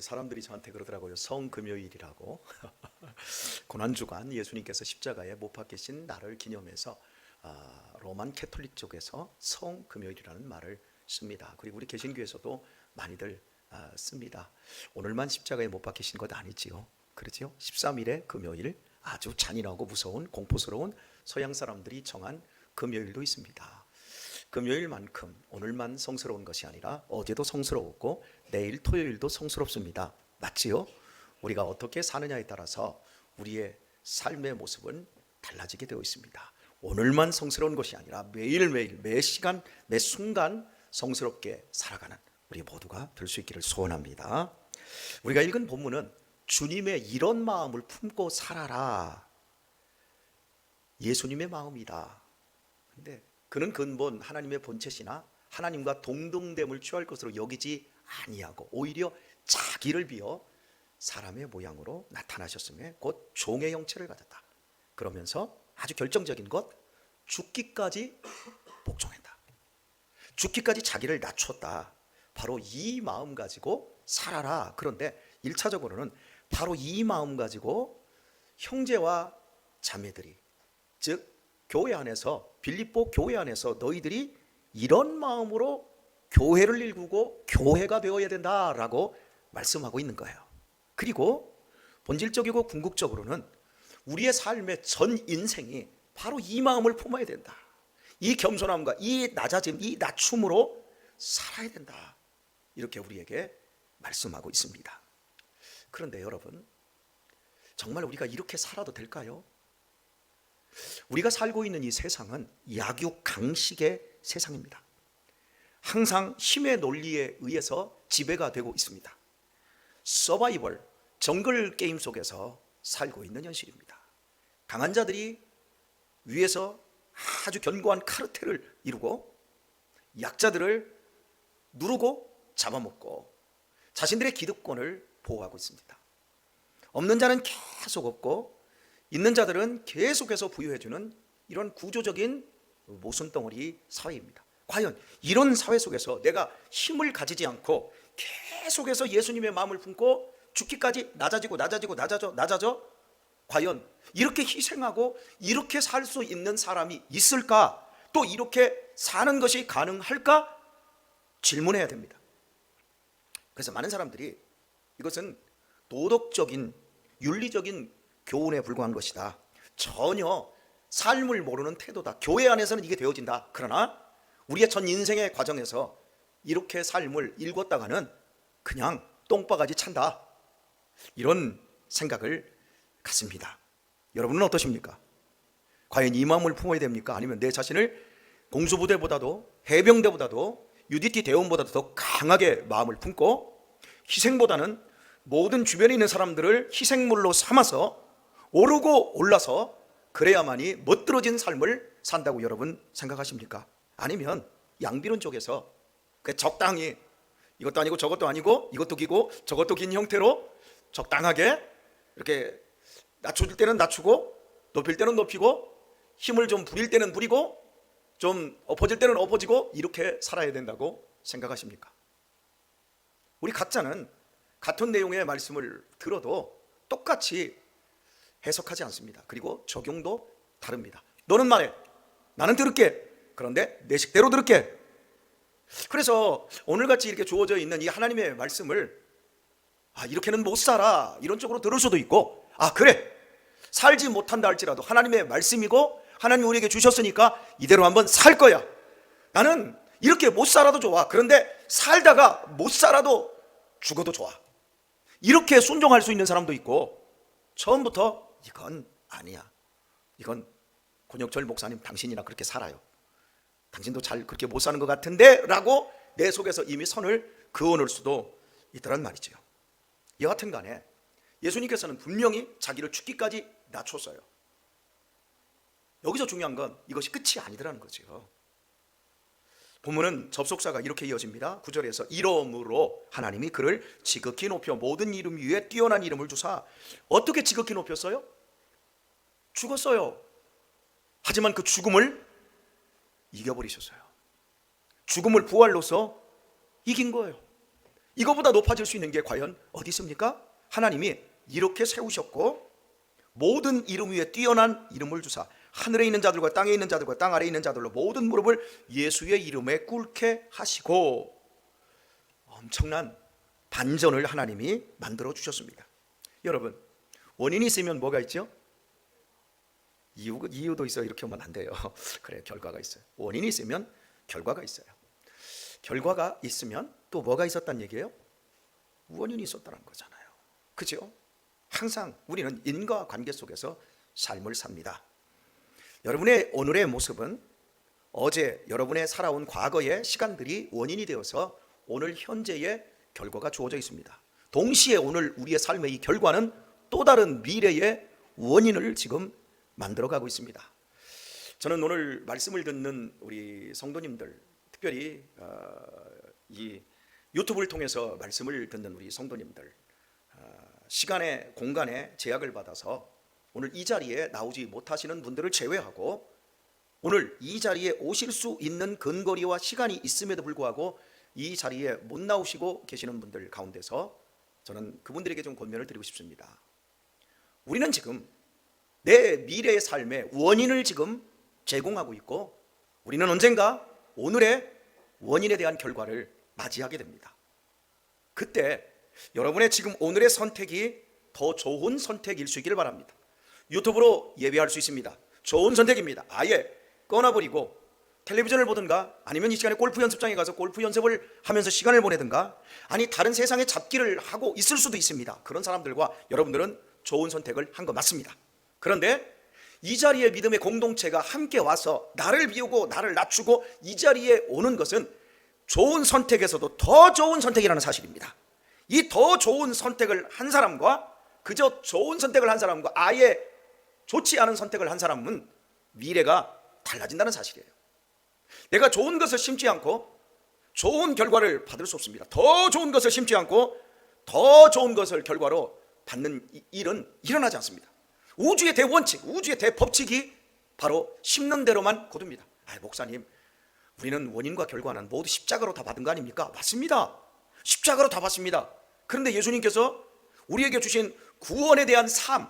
사람들이 저한테 그러더라고요. 성금요일이라고. 고난주간 예수님께서 십자가에 못 박히신 날을 기념해서 로만 캐톨릭 쪽에서 성금요일이라는 말을 씁니다. 그리고 우리 개신교에서도 많이들 씁니다. 오늘만 십자가에 못 박히신 것 아니지요. 그렇죠? 13일의 금요일, 아주 잔인하고 무서운 공포스러운 서양 사람들이 정한 금요일도 있습니다. 금요일만큼 오늘만 성스러운 것이 아니라 어제도 성스러웠고 내일 토요일도 성스럽습니다. 맞지요? 우리가 어떻게 사느냐에 따라서 우리의 삶의 모습은 달라지게 되어 있습니다. 오늘만 성스러운 것이 아니라 매일매일 매 시간 매 순간 성스럽게 살아가는 우리 모두가 될 수 있기를 소원합니다. 우리가 읽은 본문은 주님의 이런 마음을 품고 살아라, 예수님의 마음이다. 근데 그는 근본 하나님의 본체시나 하나님과 동등됨을 취할 것으로 여기지 아니하고 오히려 자기를 비어 사람의 모양으로 나타나셨음에 곧 종의 형체를 가졌다. 그러면서 아주 결정적인 것, 죽기까지 복종했다. 죽기까지 자기를 낮췄다. 바로 이 마음 가지고 살아라. 그런데 1차적으로는 바로 이 마음 가지고 형제와 자매들이, 즉 교회 안에서, 빌립보 교회 안에서 너희들이 이런 마음으로 교회를 일구고 교회가 되어야 된다라고 말씀하고 있는 거예요. 그리고 본질적이고 궁극적으로는 우리의 삶의 전 인생이 바로 이 마음을 품어야 된다. 이 겸손함과 이 낮아짐, 이 낮춤으로 살아야 된다. 이렇게 우리에게 말씀하고 있습니다. 그런데 여러분, 정말 우리가 이렇게 살아도 될까요? 우리가 살고 있는 이 세상은 약육강식의 세상입니다. 항상 힘의 논리에 의해서 지배가 되고 있습니다. 서바이벌, 정글 게임 속에서 살고 있는 현실입니다. 강한 자들이 위에서 아주 견고한 카르텔을 이루고 약자들을 누르고 잡아먹고 자신들의 기득권을 보호하고 있습니다. 없는 자는 계속 없고 있는 자들은 계속해서 부여해주는 이런 구조적인 모순덩어리 사회입니다. 과연 이런 사회 속에서 내가 힘을 가지지 않고 계속해서 예수님의 마음을 품고 죽기까지 낮아져 과연 이렇게 희생하고 이렇게 살 수 있는 사람이 있을까? 또 이렇게 사는 것이 가능할까? 질문해야 됩니다. 그래서 많은 사람들이 이것은 도덕적인 윤리적인 교훈에 불과한 것이다. 전혀 삶을 모르는 태도다. 교회 안에서는 이게 되어진다. 그러나 우리의 전 인생의 과정에서 이렇게 삶을 일궜다가는 그냥 똥바가지 찬다. 이런 생각을 갖습니다. 여러분은 어떠십니까? 과연 이 마음을 품어야 됩니까? 아니면 내 자신을 공수부대보다도 해병대보다도 UDT 대원보다도 더 강하게 마음을 품고 희생보다는 모든 주변에 있는 사람들을 희생물로 삼아서 오르고 올라서 그래야만이 멋들어진 삶을 산다고 여러분 생각하십니까? 아니면 양비론 쪽에서 적당히 이것도 아니고 저것도 아니고 이것도 기고 저것도 긴 형태로 적당하게 이렇게 낮춰줄 때는 낮추고 높일 때는 높이고 힘을 좀 부릴 때는 부리고 좀 엎어질 때는 엎어지고 이렇게 살아야 된다고 생각하십니까? 우리 각자는 같은 내용의 말씀을 들어도 똑같이 해석하지 않습니다. 그리고 적용도 다릅니다. 너는 말해, 나는 들을게. 그런데 내 식대로 들을게. 그래서 오늘같이 이렇게 주어져 있는 이 하나님의 말씀을 이렇게는 못 살아, 이런 쪽으로 들을 수도 있고, 그래, 살지 못한다 할지라도 하나님의 말씀이고 하나님 우리에게 주셨으니까 이대로 한번 살 거야. 나는 이렇게 못 살아도 좋아. 그런데 살다가 못 살아도 죽어도 좋아. 이렇게 순종할 수 있는 사람도 있고, 처음부터 이건 아니야, 이건 권혁철 목사님 당신이나 그렇게 살아요, 당신도 잘 그렇게 못 사는 것 같은데 라고 내 속에서 이미 선을 그어놓을 수도 있더란 말이죠. 여하튼 간에 예수님께서는 분명히 자기를 죽기까지 낮췄어요. 여기서 중요한 건 이것이 끝이 아니더라는 거죠. 본문은 접속사가 이렇게 이어집니다. 9절에서 이러므로 하나님이 그를 지극히 높여 모든 이름 위에 뛰어난 이름을 주사. 어떻게 지극히 높였어요? 죽었어요. 하지만 그 죽음을 이겨버리셨어요. 죽음을 부활로서 이긴 거예요. 이거보다 높아질 수 있는 게 과연 어디 있습니까? 하나님이 이렇게 세우셨고 모든 이름 위에 뛰어난 이름을 주사 하늘에 있는 자들과 땅에 있는 자들과 땅 아래에 있는 자들로 모든 무릎을 예수의 이름에 꿇게 하시고 엄청난 반전을 하나님이 만들어 주셨습니다. 여러분, 원인이 있으면 뭐가 있죠? 이유도 있어요. 이렇게 하면 안 돼요. 그래, 결과가 있어요. 원인이 있으면 결과가 있어요. 결과가 있으면 또 뭐가 있었단 얘기예요? 원인이 있었다는 거잖아요. 그죠? 항상 우리는 인과관계 속에서 삶을 삽니다. 여러분의 오늘의 모습은 어제 여러분의 살아온 과거의 시간들이 원인이 되어서 오늘 현재의 결과가 주어져 있습니다. 동시에 오늘 우리의 삶의 이 결과는 또 다른 미래의 원인을 지금 만들어가고 있습니다. 저는 오늘 말씀을 듣는 우리 성도님들, 특별히 이 유튜브를 통해서 말씀을 듣는 우리 성도님들, 시간의 공간의 제약을 받아서 오늘 이 자리에 나오지 못하시는 분들을 제외하고 오늘 이 자리에 오실 수 있는 근거리와 시간이 있음에도 불구하고 이 자리에 못 나오시고 계시는 분들 가운데서 저는 그분들에게 좀 권면을 드리고 싶습니다. 우리는 지금 내 미래의 삶의 원인을 지금 제공하고 있고 우리는 언젠가 오늘의 원인에 대한 결과를 맞이하게 됩니다. 그때 여러분의 지금 오늘의 선택이 더 좋은 선택일 수 있기를 바랍니다. 유튜브로 예배할 수 있습니다. 좋은 선택입니다. 아예 꺼놔버리고 텔레비전을 보든가 아니면 이 시간에 골프 연습장에 가서 골프 연습을 하면서 시간을 보내든가 아니 다른 세상의 잡기를 하고 있을 수도 있습니다. 그런 사람들과 여러분들은 좋은 선택을 한 거 맞습니다. 그런데 이 자리에 믿음의 공동체가 함께 와서 나를 비우고 나를 낮추고 이 자리에 오는 것은 좋은 선택에서도 더 좋은 선택이라는 사실입니다. 이 더 좋은 선택을 한 사람과 그저 좋은 선택을 한 사람과 아예 좋지 않은 선택을 한 사람은 미래가 달라진다는 사실이에요. 내가 좋은 것을 심지 않고 좋은 결과를 받을 수 없습니다. 더 좋은 것을 심지 않고 더 좋은 것을 결과로 받는 일은 일어나지 않습니다. 우주의 대원칙, 우주의 대법칙이 바로 심는 대로만 거둡니다. 목사님, 우리는 원인과 결과는 모두 십자가로 다 받은 거 아닙니까? 맞습니다. 십자가로 다 받습니다. 그런데 예수님께서 우리에게 주신 구원에 대한 삶,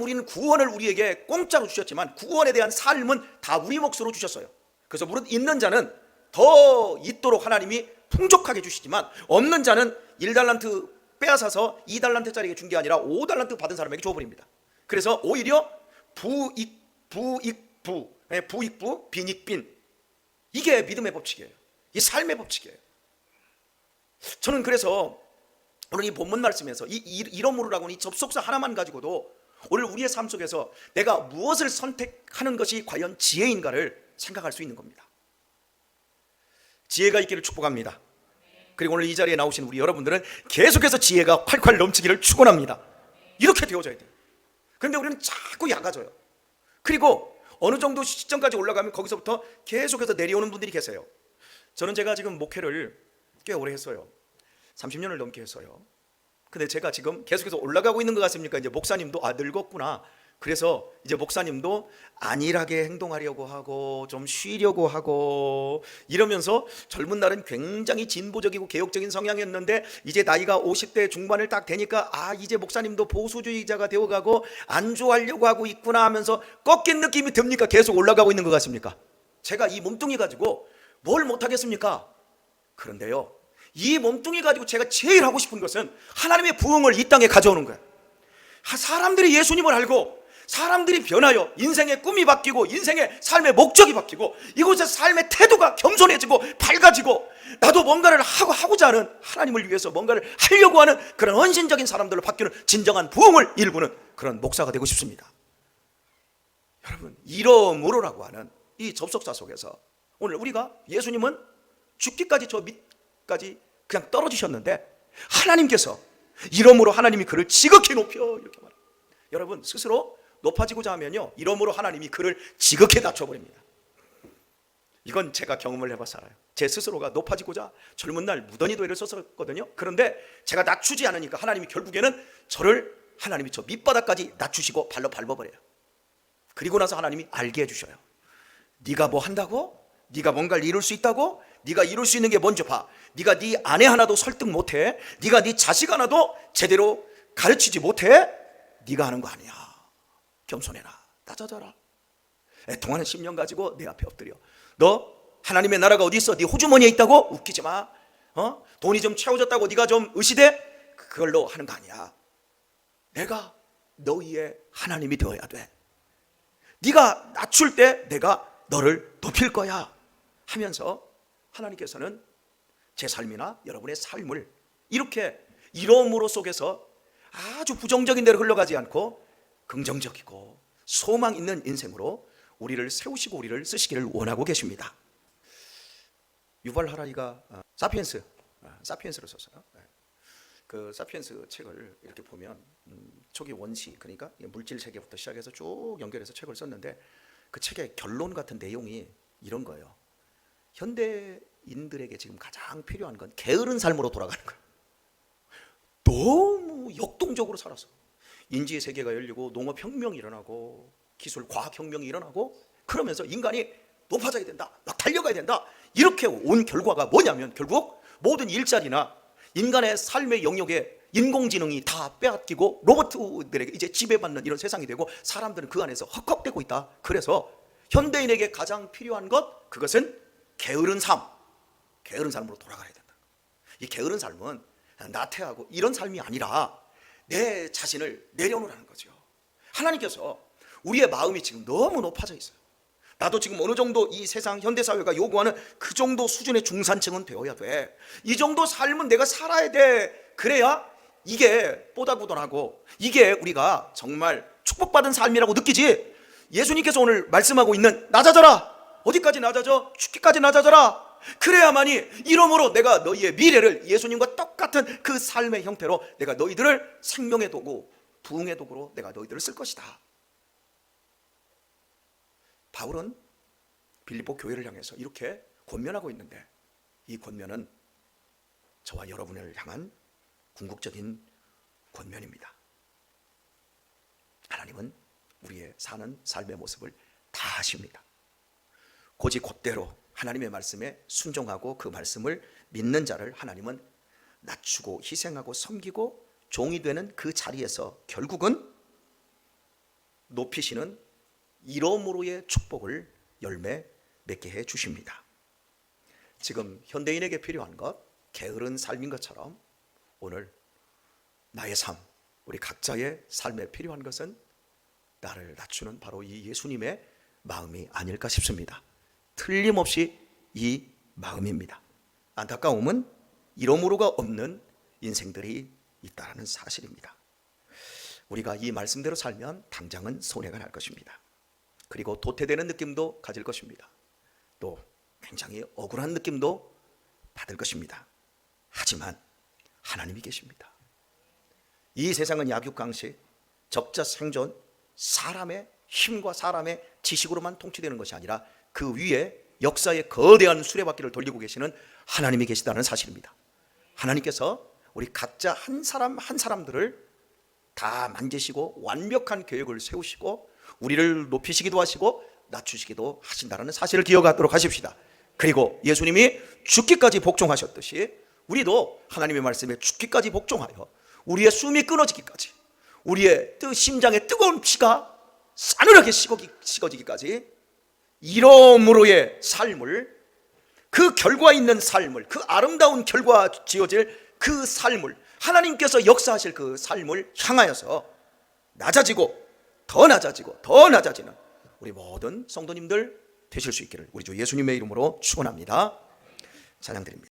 우리는 구원을 우리에게 공짜로 주셨지만 구원에 대한 삶은 다 우리 몫으로 주셨어요. 그래서 무릇 있는 자는 더 있도록 하나님이 풍족하게 주시지만 없는 자는 1달란트 빼앗아서 2달란트짜리에게 준 게 아니라 5달란트 받은 사람에게 줘버립니다. 그래서 오히려 부익부, 빈익빈, 이게 믿음의 법칙이에요. 이 삶의 법칙이에요. 저는 그래서 오늘 이 본문 말씀에서 이러므로라고는 이 접속사 하나만 가지고도 오늘 우리의 삶 속에서 내가 무엇을 선택하는 것이 과연 지혜인가를 생각할 수 있는 겁니다. 지혜가 있기를 축복합니다. 그리고 오늘 이 자리에 나오신 우리 여러분들은 계속해서 지혜가 콸콸 넘치기를 축원합니다. 이렇게 되어져야 돼요. 그런데 우리는 자꾸 약아져요. 그리고 어느 정도 시점까지 올라가면 거기서부터 계속해서 내려오는 분들이 계세요. 저는 제가 지금 목회를 꽤 오래 했어요. 30년을 넘게 했어요. 근데 제가 지금 계속해서 올라가고 있는 것 같습니까? 이제 목사님도 늙었구나. 그래서 이제 목사님도 안일하게 행동하려고 하고 좀 쉬려고 하고 이러면서 젊은 날은 굉장히 진보적이고 개혁적인 성향이었는데 이제 나이가 50대 중반을 딱 되니까 이제 목사님도 보수주의자가 되어가고 안주하려고 하고 있구나 하면서 꺾인 느낌이 듭니까? 계속 올라가고 있는 것 같습니까? 제가 이 몸뚱이 가지고 뭘 못하겠습니까? 그런데요, 이 몸뚱이 가지고 제가 제일 하고 싶은 것은 하나님의 부흥을 이 땅에 가져오는 거예요. 사람들이 예수님을 알고 사람들이 변하여 인생의 꿈이 바뀌고 인생의 삶의 목적이 바뀌고 이곳에서 삶의 태도가 겸손해지고 밝아지고 나도 뭔가를 하고자 하는, 하나님을 위해서 뭔가를 하려고 하는 그런 헌신적인 사람들로 바뀌는 진정한 부흥을 일구는 그런 목사가 되고 싶습니다. 여러분, 이러므로라고 하는 이 접속사 속에서 오늘 우리가 예수님은 죽기까지 저 밑까지 그냥 떨어지셨는데 하나님께서 이러므로 하나님이 그를 지극히 높여 이렇게 말합니다. 여러분, 스스로 높아지고자 하면요, 이러므로 하나님이 그를 지극히 낮춰버립니다. 이건 제가 경험을 해봐서 알아요. 제 스스로가 높아지고자 젊은 날 무던히도 애를 썼었거든요. 그런데 제가 낮추지 않으니까 하나님이 결국에는 하나님이 저 밑바닥까지 낮추시고 발로 밟아버려요. 그리고 나서 하나님이 알게 해주셔요. 네가 뭐 한다고? 네가 뭔가를 이룰 수 있다고? 네가 이룰 수 있는 게 뭔지 봐. 네가 네 아내 하나도 설득 못해. 네가 네 자식 하나도 제대로 가르치지 못해. 네가 하는 거 아니야. 겸손해라. 따져져라. 애통하는 심령 가지고 내 앞에 엎드려. 너 하나님의 나라가 어디 있어? 네 호주머니에 있다고? 웃기지 마. 돈이 좀 채워졌다고 네가 좀 의시돼? 그걸로 하는 거 아니야. 내가 너희의 하나님이 되어야 돼. 네가 낮출 때 내가 너를 높일 거야 하면서 하나님께서는 제 삶이나 여러분의 삶을 이렇게 이러므로 속에서 아주 부정적인 데로 흘러가지 않고 긍정적이고 소망 있는 인생으로 우리를 세우시고 우리를 쓰시기를 원하고 계십니다. 유발 하라리가 사피엔스를 썼어요. 그 사피엔스 책을 이렇게 보면 초기 원시, 그러니까 물질 세계부터 시작해서 쭉 연결해서 책을 썼는데 그 책의 결론 같은 내용이 이런 거예요. 현대인들에게 지금 가장 필요한 건 게으른 삶으로 돌아가는 거예요. 너무 역동적으로 살아서 인지의 세계가 열리고 농업혁명이 일어나고 기술 과학혁명이 일어나고 그러면서 인간이 높아져야 된다, 막 달려가야 된다, 이렇게 온 결과가 뭐냐면 결국 모든 일자리나 인간의 삶의 영역에 인공지능이 다 빼앗기고 로봇들에게 이제 지배받는 이런 세상이 되고 사람들은 그 안에서 헉헉대고 있다. 그래서 현대인에게 가장 필요한 것, 그것은 게으른 삶, 게으른 삶으로 돌아가야 된다. 이 게으른 삶은 나태하고 이런 삶이 아니라 내 자신을 내려놓으라는 거죠. 하나님께서 우리의 마음이 지금 너무 높아져 있어요. 나도 지금 어느 정도 이 세상 현대사회가 요구하는 그 정도 수준의 중산층은 되어야 돼. 이 정도 삶은 내가 살아야 돼. 그래야 이게 뽀다구돈하고 이게 우리가 정말 축복받은 삶이라고 느끼지. 예수님께서 오늘 말씀하고 있는 낮아져라. 어디까지 낮아져? 죽기까지 낮아져라. 그래야만이 이러므로 내가 너희의 미래를 예수님과 똑같은 그 삶의 형태로 내가 너희들을 생명의 도구, 부흥의 도구로 내가 너희들을 쓸 것이다. 바울은 빌립보 교회를 향해서 이렇게 권면하고 있는데 이 권면은 저와 여러분을 향한 궁극적인 권면입니다. 하나님은 우리의 사는 삶의 모습을 다 아십니다. 고지 곧대로 하나님의 말씀에 순종하고 그 말씀을 믿는 자를 하나님은 낮추고 희생하고 섬기고 종이 되는 그 자리에서 결국은 높이시는 이러므로의 축복을 열매 맺게 해 주십니다. 지금 현대인에게 필요한 것, 게으른 삶인 것처럼 오늘 나의 삶, 우리 각자의 삶에 필요한 것은 나를 낮추는 바로 이 예수님의 마음이 아닐까 싶습니다. 틀림없이 이 마음입니다. 안타까움은 이러므로가 없는 인생들이 있다는 사실입니다. 우리가 이 말씀대로 살면 당장은 손해가 날 것입니다. 그리고 도태되는 느낌도 가질 것입니다. 또 굉장히 억울한 느낌도 받을 것입니다. 하지만 하나님이 계십니다. 이 세상은 약육강식, 적자생존, 사람의 힘과 사람의 지식으로만 통치되는 것이 아니라 그 위에 역사의 거대한 수레바퀴를 돌리고 계시는 하나님이 계시다는 사실입니다. 하나님께서 우리 각자 한 사람 한 사람들을 다 만지시고 완벽한 계획을 세우시고 우리를 높이시기도 하시고 낮추시기도 하신다는 사실을 기억하도록 하십시다. 그리고 예수님이 죽기까지 복종하셨듯이 우리도 하나님의 말씀에 죽기까지 복종하여 우리의 숨이 끊어지기까지, 우리의 심장에 뜨거운 피가 싸늘하게 식어지기까지 이러므로의 삶을, 그 결과 있는 삶을, 그 아름다운 결과 지어질 그 삶을, 하나님께서 역사하실 그 삶을 향하여서 낮아지고 더 낮아지고 더 낮아지는 우리 모든 성도님들 되실 수 있기를 우리 주 예수님의 이름으로 축원합니다. 찬양드립니다.